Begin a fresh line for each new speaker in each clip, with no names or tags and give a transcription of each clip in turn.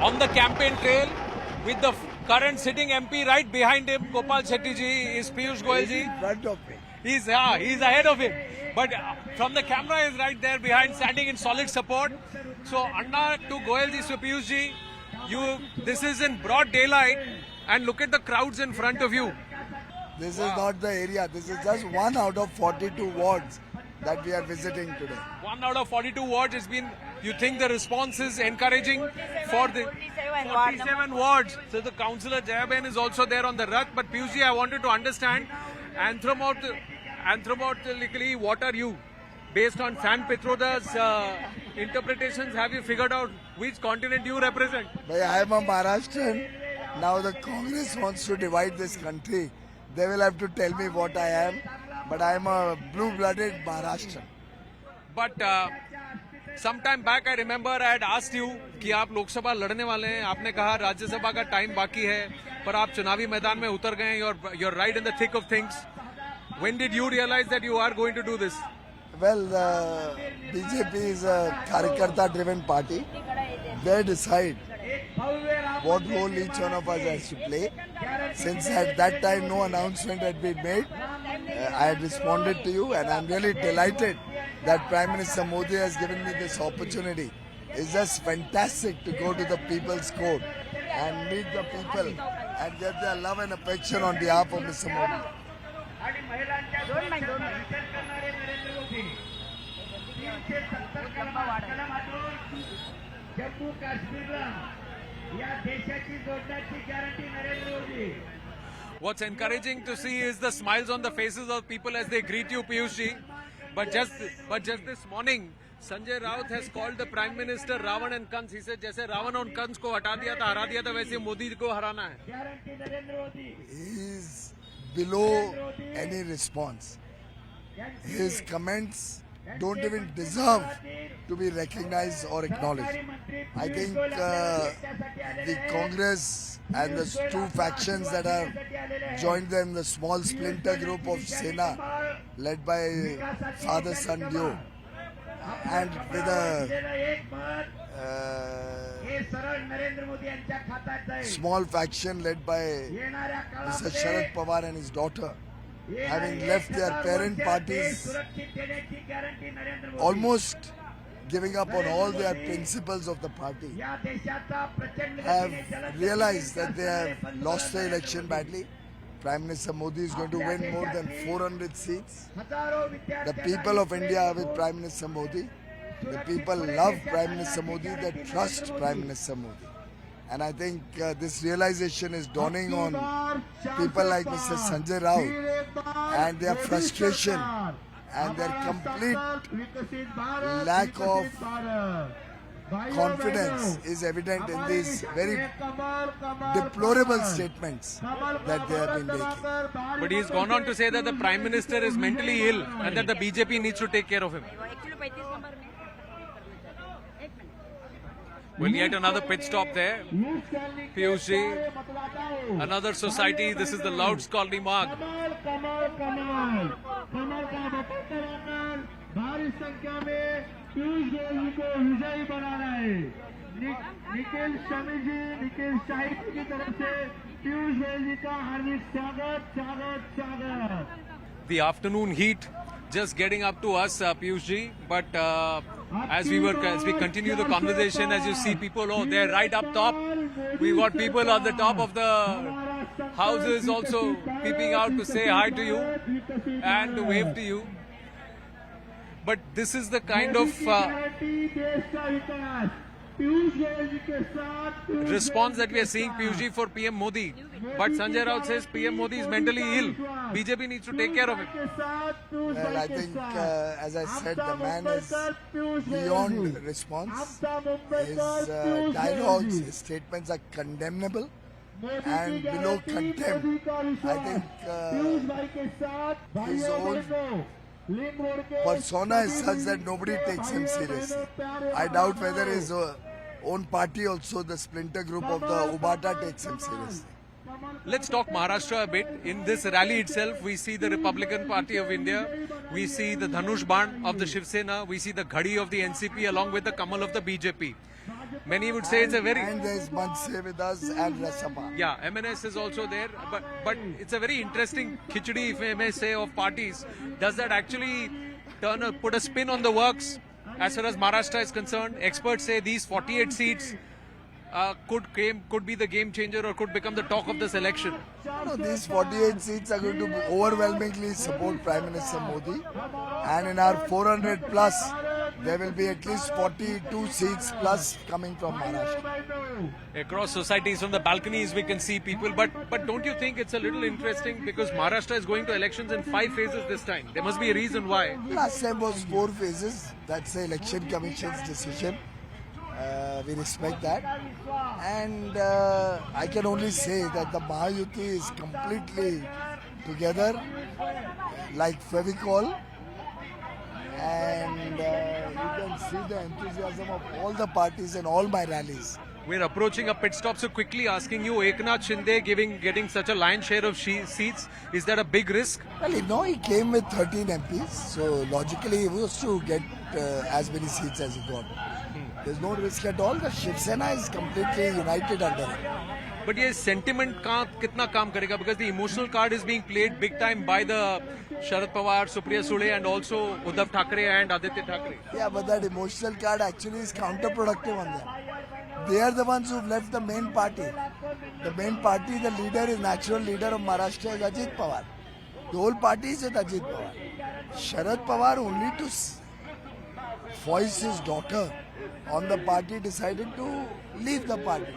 on the campaign trail with the current sitting MP right behind him, Gopal Shetty ji, is Piyush Goyal ji.
In front of me.
He's ahead of him. But from the camera is right there behind, standing in solid support. So Anna to Goyal ji, so Piyush ji, this is in broad daylight, and look at the crowds in front of you.
This is not the area. This is just 1 out of 42 wards that we are visiting today.
1 out of 42 wards has been. You think the response is encouraging for the 47 wards? So the councillor Jayaben is also there on the Rath. But Piyush ji, I wanted to understand anthropologically, what are you? Based on San Petroda's interpretations, have you figured out which continent you represent?
I am a Maharashtrian. Now the Congress wants to divide this country. They will have to tell me what I am. But I am a blue-blooded Maharashtrian.
But some time back I remember I had asked you कि आप लोकसभा लड़ने वाले हैं. आपने कहा राज्यसभा का time बाकी है, पर आप चुनावी मैदान में उतर गए. You're right in the thick of things. When did you realize that you are going to do this?
Well, BJP is a Karyakarta-driven party. They decide what role each one of us has to play. Since at that time no announcement had been made, I had responded to you, and I'm really delighted that Prime Minister Modi has given me this opportunity. It's just fantastic to go to the People's Court and meet the people and get their love and affection on behalf of Mr. Modi.
What's encouraging to see is the smiles on the faces of people as they greet you, Piyush ji. But just this morning, Sanjay Raut has called the Prime Minister Ravan and Kans. He said, जैसे रावण और कंस को हटा दिया था, हरा दिया था, वैसे मोदी को हराना है.
He is below any response. His comments don't even deserve to be recognized or acknowledged. I think the Congress and the two factions that have joined them, the small splinter group of Sena led by father-son duo, and with a small faction led by Mr. Sharad Pawar and his daughter, having left their parent parties, almost giving up on all their principles of the party, have realized that they have lost the election badly. Prime Minister Modi is going to win more than 400 seats. The people of India are with Prime Minister Modi. The people love Prime Minister Modi. They trust Prime Minister Modi. And I think this realization is dawning on people like Mr. Sanjay Raut, and their frustration and their complete lack of confidence is evident in these very deplorable statements that they have been making.
But he's gone on to say that the Prime Minister is mentally ill and that the BJP needs to take care of him. Well, yet another pit stop there. Piyush ji, another society. This is the Louds Colony Marg. The afternoon heat just getting up to us, Piyush ji, but as we continue the conversation, as you see people, they're right up top. We got people on the top of the houses also peeping out to say hi to you and to wave to you. But this is the kind of response that we are seeing, Piyush ji, for PM Modi. But Sanjay Raut says PM Modi is mentally ill. BJP needs to take care of him.
Well, I think, as I said, the man is beyond response. His dialogues, his statements are condemnable and below contempt. I think his own persona is such that nobody takes him seriously. I doubt whether his own party also, the splinter group of the Ubata, takes him seriously.
Let's talk Maharashtra a bit. In this rally itself, we see the Republican Party of India, we see the Dhanush Ban of the Shiv Sena, we see the Ghadi of the NCP along with the Kamal of the BJP. Many would say it's a very
And there's Manse with us and Rasapa.
yeah. MNS is also there, but it's a very interesting khichdi, if I may say, of parties. Does that actually put a spin on the works as far as Maharashtra is concerned? Experts say these 48 seats could be the game changer or could become the talk of this election.
No, these 48 seats are going to overwhelmingly support Prime Minister Modi. And in our 400 plus, there will be at least 42 seats plus coming from Maharashtra.
Across societies, from the balconies, we can see people. But don't you think it's a little interesting because Maharashtra is going to elections in 5 phases this time? There must be a reason why.
Last time was 4 phases. That's the Election Commission's decision. We respect that. And I can only say that the Mahayuti is completely together like Fevicol. And you can see the enthusiasm of all the parties and all my rallies.
We're approaching a pit stop, so quickly asking you, Eknath Shinde getting such a lion's share of seats, is that a big risk?
Well, you know, he came with 13 MPs, so logically he was to get as many seats as he got. There's no risk at all. The Shiv Sena is completely united under him.
But ये sentiment कितना काम करेगा? Because the emotional card is being played big time by the Sharad Pawar, Supriya Sule and also Uddhav Thackeray and Aditya Thackeray.
Yeah, but that emotional card actually is counterproductive on them. They are the ones who've left the main party. The main party, the leader is natural leader of Maharashtra is Ajit Pawar. The whole party is with Ajit Pawar. Sharad Pawar only to voice his daughter on the party decided to leave the party.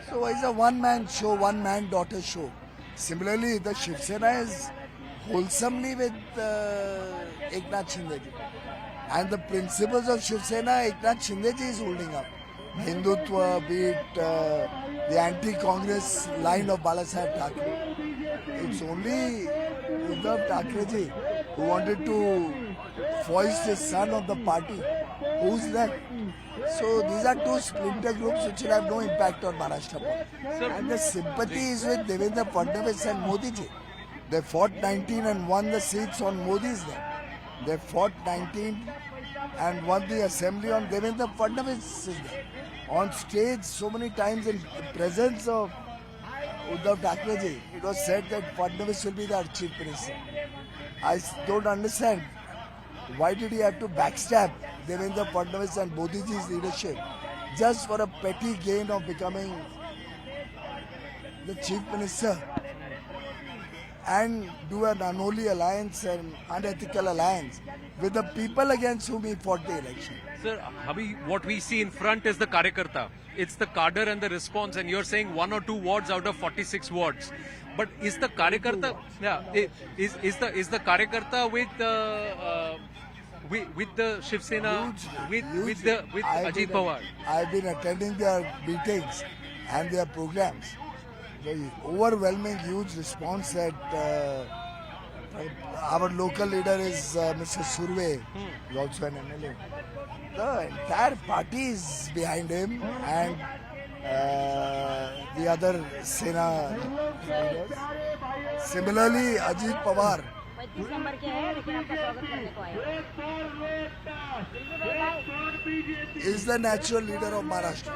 So it's a one-man show, one-man daughter show. Similarly, the Shiv Sena is wholesomely with Eknath Shinde ji. And the principles of Shiv Sena, Eknath Shinde ji is holding up. Hindutva, be it the anti-Congress line of Balasaheb Thackeray. It's only Uddhav Thackeray ji who wanted to foist his son on the party. Who's left? So these are two splinter groups which will have no impact on Maharashtra politics. And the sympathy is with Devendra Fadnavis and Modi ji. They fought 19 and won the seats on Modi's name. They fought 19 and won the assembly on Devendra Fadnavis' name. On stage so many times in presence of Uddhav Thackeray ji, it was said that Fadnavis will be the chief minister. I don't understand. Why did he have to backstab Devendra Fadnavis and Modi ji's leadership just for a petty gain of becoming the chief minister and do an unholy alliance and unethical alliance with the people against whom he fought the election?
Sir, Abhi, what we see in front is the Karyakarta. It's the cadre and the response, and you're saying 1 or 2 wards out of 46 wards. But is the Karyakarta, is the Karyakarta with the Shiv Sena, with Ajit Pawar?
I've been attending their meetings and their programs. The overwhelming huge response that our local leader is Mr. Surve, who's also an MLA. The entire party is behind him and the other Sena leaders. Similarly, Ajit Pawar
25 number के है लेकिन आपका स्वागत करने को आए
is the natural leader of Maharashtra.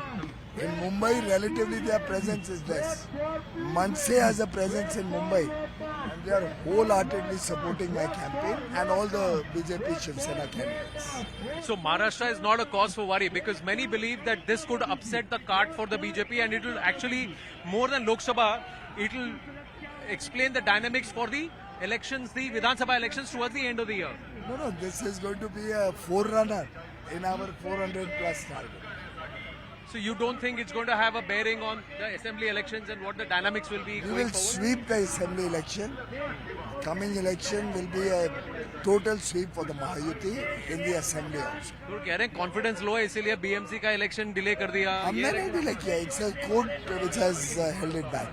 In Mumbai, relatively their presence is less. Manse has a presence in Mumbai and they are wholeheartedly supporting my campaign and all the BJP Shiv Sena candidates.
So Maharashtra is not a cause for worry because many believe that this could upset the cart for the BJP and it will actually, more than Lok Sabha, it will explain the dynamics for the elections, the Vidhan Sabha elections towards the end of the year.
No, this is going to be a forerunner in our 400 plus target.
So you don't think it's going to have a bearing on the assembly elections and what the dynamics will be
We
going
will
forward?
sweep the assembly election. The coming election will be a total sweep for the Mahayuti in the assembly also.
तो कह रहे हैं confidence low है इसीलिए BMC का election delay कर दिया.
हमने नहीं delay किया. It's a court which has held it back.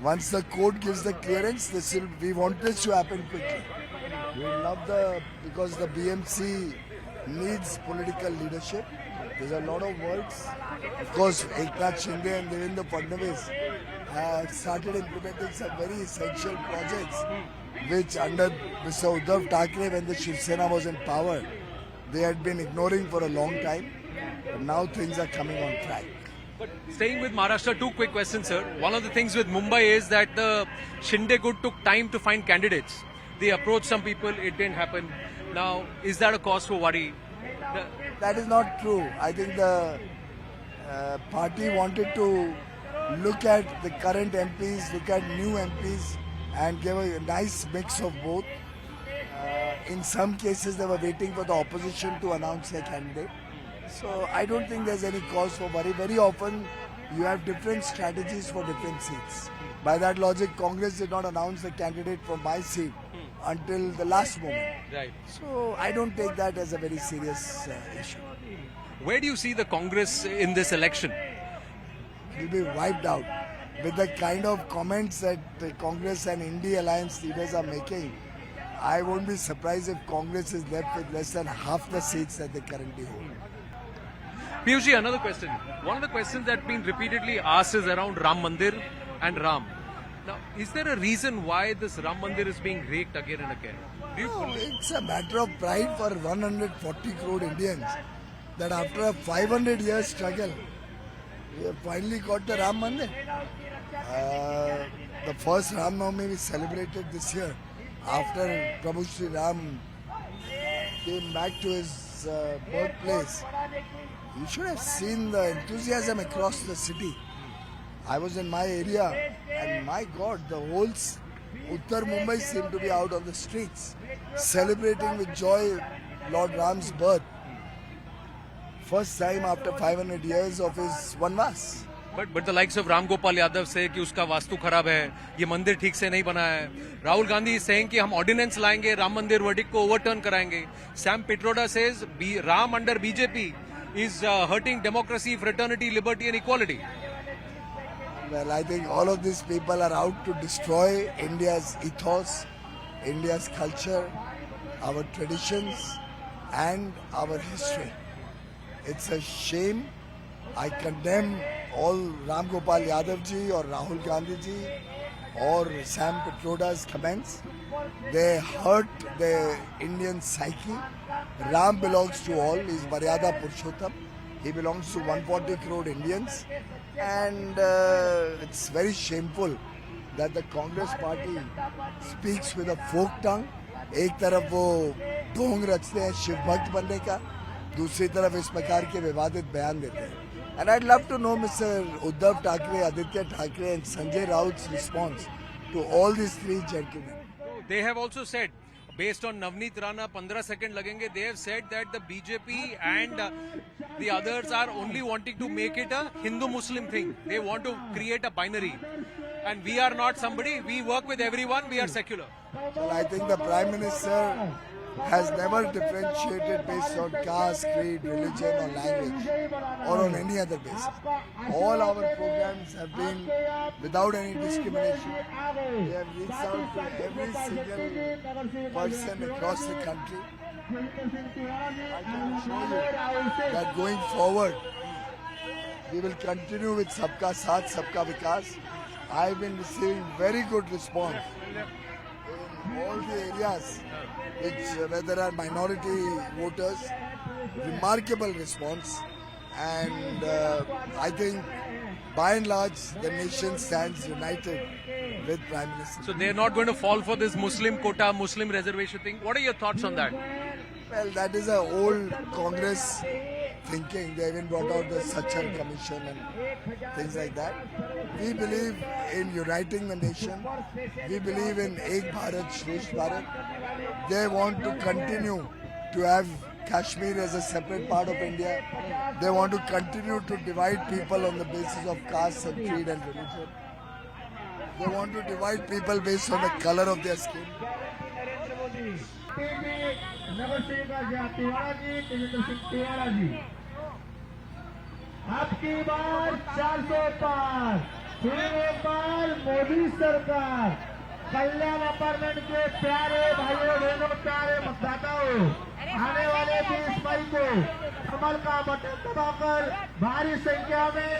Once the court gives the clearance, we want this to happen quickly. We love because the BMC needs political leadership. There's a lot of works. Of course, Eknath Shinde and Devendra Fadnavis have started implementing some very essential projects, which under Mr. Uddhav Thackeray, when the Shiv Sena was in power, they had been ignoring for a long time. But now things are coming on track.
But staying with Maharashtra, two quick questions, sir. One of the things with Mumbai is that the Shinde Good took time to find candidates. They approached some people, it didn't happen. Now, is that a cause for worry?
That is not true. I think the party wanted to look at the current MPs, look at new MPs, and give a nice mix of both. In some cases, they were waiting for the opposition to announce their candidate. So I don't think there's any cause for worry. Very often, you have different strategies for different seats. By that logic, Congress did not announce the candidate from my seat until the last moment.
Right.
So I don't take that as a very serious issue.
Where do you see the Congress in this election?
It will be wiped out. With the kind of comments that the Congress and India Alliance leaders are making, I won't be surprised if Congress is left with less than half the seats that they currently hold.
Piyushji, another question. One of the questions that's been repeatedly asked is around Ram Mandir and Ram. Now, is there a reason why this Ram Mandir is being raked again and again? Do you
No, it's a matter of pride for 140 crore Indians that after a 500-year struggle, we have finally got the Ram Mandir. The first Ram Navami we celebrated this year after Prabhu Sri Ram came back to his birthplace. You should have seen the enthusiasm across the city. I was in my area and my God, the whole Uttar Mumbai seemed to be out on the streets celebrating with joy Lord Ram's birth. First time after 500 years of his vanvas.
But the likes of Ram Gopal Yadav say कि उसका वास्तु खराब है, ये मंदिर ठीक से नहीं बना है. Rahul Gandhi is saying कि हम ऑर्डिनेंस लाएंगे, राम मंदिर वर्डिक्ट को ओवरटर्न कराएंगे. Sam Pitroda says Ram under BJP is hurting democracy, fraternity, liberty and equality.
Well, I think all of these people are out to destroy India's ethos, India's culture, our traditions and our history. It's a shame. I condemn all Ram Gopal Yadav ji or Rahul Gandhi ji or Sam Pitroda's comments. They hurt the Indian psyche. Ram belongs to all. He's Maryada Purushottam. He belongs to 140 crore Indians. And it's very shameful that the Congress party speaks with a folk tongue. एक तरफ वो ढोंग रचते हैं शिव भक्त बनने का, दूसरी तरफ इस प्रकार के विवादित बयान देते हैं. And I'd love to know Mr. Uddhav Thackeray, Aditya Thackeray and Sanjay Raut's response to all these three gentlemen.
They have also said, based on Navneet Rana, 15 seconds lagenge, they have said that the BJP and the others are only wanting to make it a Hindu-Muslim thing. They want to create a binary. And we are not somebody, we work with everyone, we are secular.
Well, I think the Prime Minister has never differentiated based on caste, creed, religion or language or on any other basis. All our programs have been without any discrimination. We have reached out to every single person across the country. I can assure you that going forward, we will continue with Sabka Saath, Sabka Vikas. I have been receiving very good response in all the areas where there are minority voters, remarkable response, and I think by and large the nation stands united with Prime Minister.
So they're not going to fall for this Muslim quota, Muslim reservation thing. What are your thoughts on that?
Well, that is an old Congress thinking. They even brought out the Sachar Commission and things like that. We believe in uniting the nation. We believe in Ek Bharat, Shresth Bharat. They want to continue to have Kashmir as a separate part of India. They want to continue to divide people on the basis of caste and creed and religion. They want to divide people based on the color of their skin.
आपकी बार 400 पार, फिर एक बार मोदी सरकार. कल्याण apartment के प्यारे भाइयों बहनों, प्यारे मतदाताओं, आने वाले 20 मई को कमल का बटन दबाकर भारी संख्या में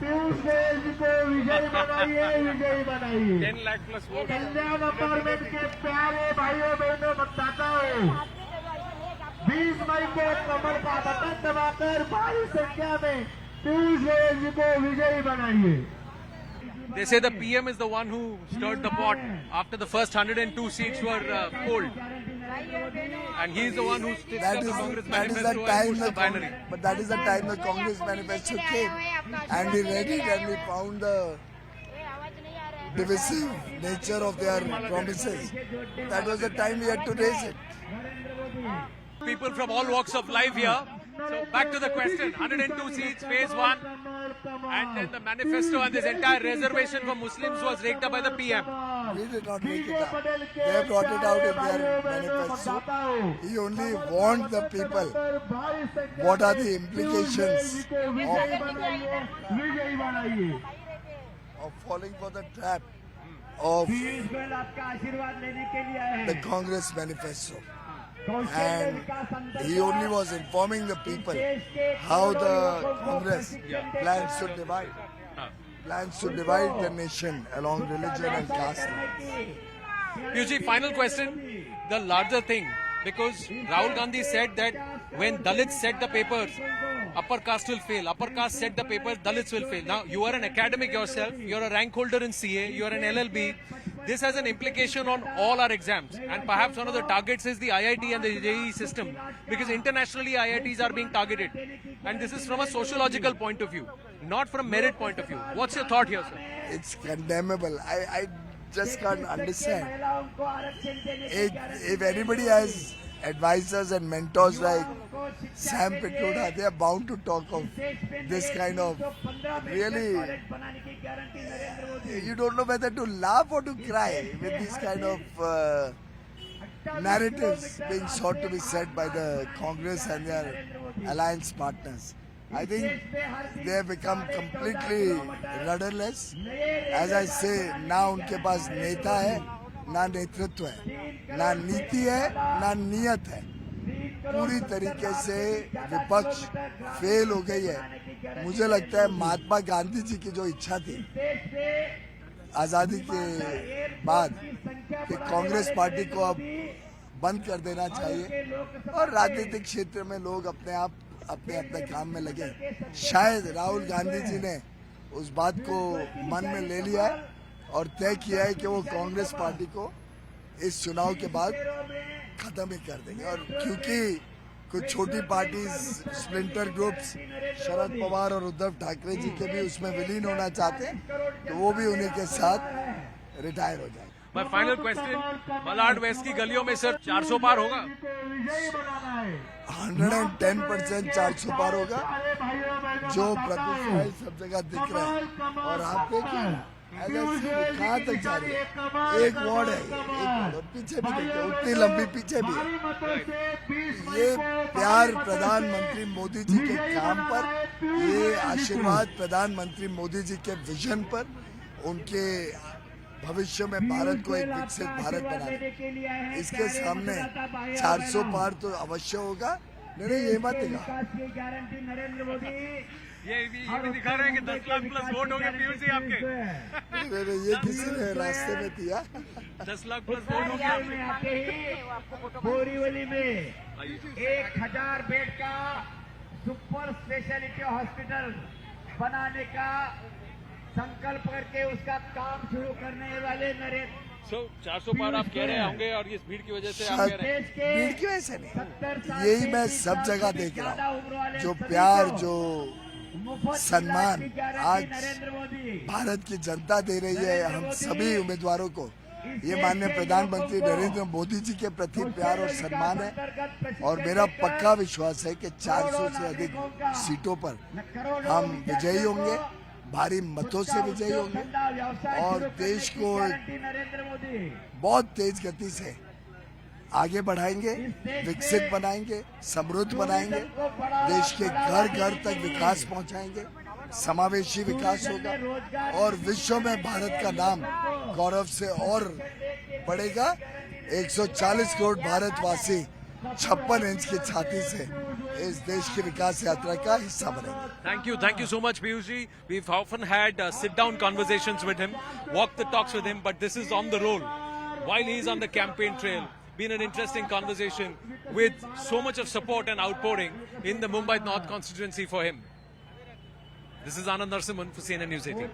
पीयूष गोयल जी को विजयी बनाइए, विजयी बनाइए.
10 lakh plus votes.
कल्याण अपार्टमेंट के प्यारे भाइयों बहनों, मतदाताओं, 20 मई को कमल का बटन दबाकर भारी संख्या में पीयूष गोयल जी को विजयी बनाइए।
They say the PM is the one who stirred the pot after the first 102 seats were polled. And he is the one who sticks
That
up the
is
Congress
the
manifesto and
time
puts the binary.
but that is the time the Congress manifesto came, and we read it and we found the divisive nature of their promises. That was the time we had to raise it.
People from all walks of life here. So back to the question, 102 seats, phase 1, and then the manifesto and this entire reservation for Muslims was raked up by the PM.
We did not make it up. They brought it out in their manifesto. He only warned the people what are the implications of falling for the trap of the Congress manifesto. And he only was informing the people how the Congress plans to divide the nation along religion and caste lines.
Yuji, final question, the larger thing, because Rahul Gandhi said that when Dalits set the papers, upper caste will fail. Upper caste set the papers, Dalits will fail. Now, you are an academic yourself, you are a rank holder in CA, you are an LLB. This has an implication on all our exams, and perhaps one of the targets is the IIT and the JEE system, because internationally IITs are being targeted, and this is from a sociological point of view, not from merit point of view. What's your thought here, sir?
It's condemnable. I just can't understand. If anybody has advisors and mentors like Sam Pitroda, they are bound to talk of this kind of really. You don't know whether to laugh or to cry with these kind of narratives being sought to be said by the Congress and their alliance partners. I think they have become completely rudderless. As I say, ना उनके पास नेता है, ना नेतृत्व है, ना नीति है, ना नियत है. पूरी तरीके से विपक्ष फेल हो गई है. मुझे लगता है महात्मा गांधी जी की जो इच्छा थी आजादी के बाद कि कांग्रेस पार्टी को अब बंद कर देना चाहिए और राजनीतिक क्षेत्र में लोग अपने आप अपने काम में लगे, शायद राहुल गांधी जी ने उस बात को मन में ले लिया है और तय किया है कि वो कांग्रेस पार्टी को इस चुनाव के बाद खत्म ही कर देंगे. और क्योंकि कुछ छोटी parties, splinter groups, Sharad Pawar और उद्धव ठाकरे जी के भी उसमें विलीन होना चाहते हैं, तो वो भी उन्हीं के साथ रिटायर हो जाए.
My final question, Malad West की गलियों में सर 400 पार होगा?
110% 400 पार होगा, जो प्रतिष्ठा सब जगह दिख रहा है. और आप देखिए कहाँ तक जा रही है. एक वार्ड है, और पीछे भी देखिए उतनी लंबी पीछे भी है. ये प्यार प्रधानमंत्री मोदी जी के काम पर, ये आशीर्वाद प्रधानमंत्री मोदी जी के विजन पर, उनके भविष्य में भारत को एक विकसित भारत बनाने. इसके सामने 400 पार तो अवश्य होगा. नहीं ये मत दिखा,
ये भी दिखा रहे हैं कि 10 लाख प्लस वोट हो गए पीयूष जी आपके.
ये किसी ने रास्ते में दिया.
10 लाख प्लस वोट हो गया.
बोरीवली में 1000 बेड का सुपर स्पेशलिटी हॉस्पिटल बनाने का संकल्प करके उसका काम शुरू करने वाले नरेंद्र.
400 पार आप कह रहे होंगे और इस भीड़ की वजह से आप कह रहे हैं.
भीड़ की वजह से नहीं, यही मैं सब जगह देख रहा हूँ. जो प्यार, जो सम्मान आज भारत की जनता दे रही है हम सभी उम्मीदवारों को, ये माननीय प्रधानमंत्री नरेंद्र मोदी जी के प्रति प्यार और सम्मान है. और मेरा पक्का विश्वास है कि 400 से अधिक सीटों पर हम विजयी होंगे, भारी मतों से विजयी होंगे और देश को बहुत तेज गति से आगे बढ़ाएंगे, विकसित बनाएंगे, समृद्ध बनाएंगे, देश के घर घर तक विकास पहुंचाएंगे, समावेशी विकास होगा और विश्व में भारत का नाम गौरव से और बढ़ेगा. 140 करोड़ भारतवासी 56 इंच की छाती से इस देश की विकास यात्रा का हिस्सा बनेंगे.
Thank you so much, Piyush ji. We've often had sit-down conversations with him, walk the talks with him, but this is on the roll. While he's on the campaign trail, been an interesting conversation with so much of support and outpouring in the Mumbai North constituency for him. This is Anand Narsimhan for CNN News 18.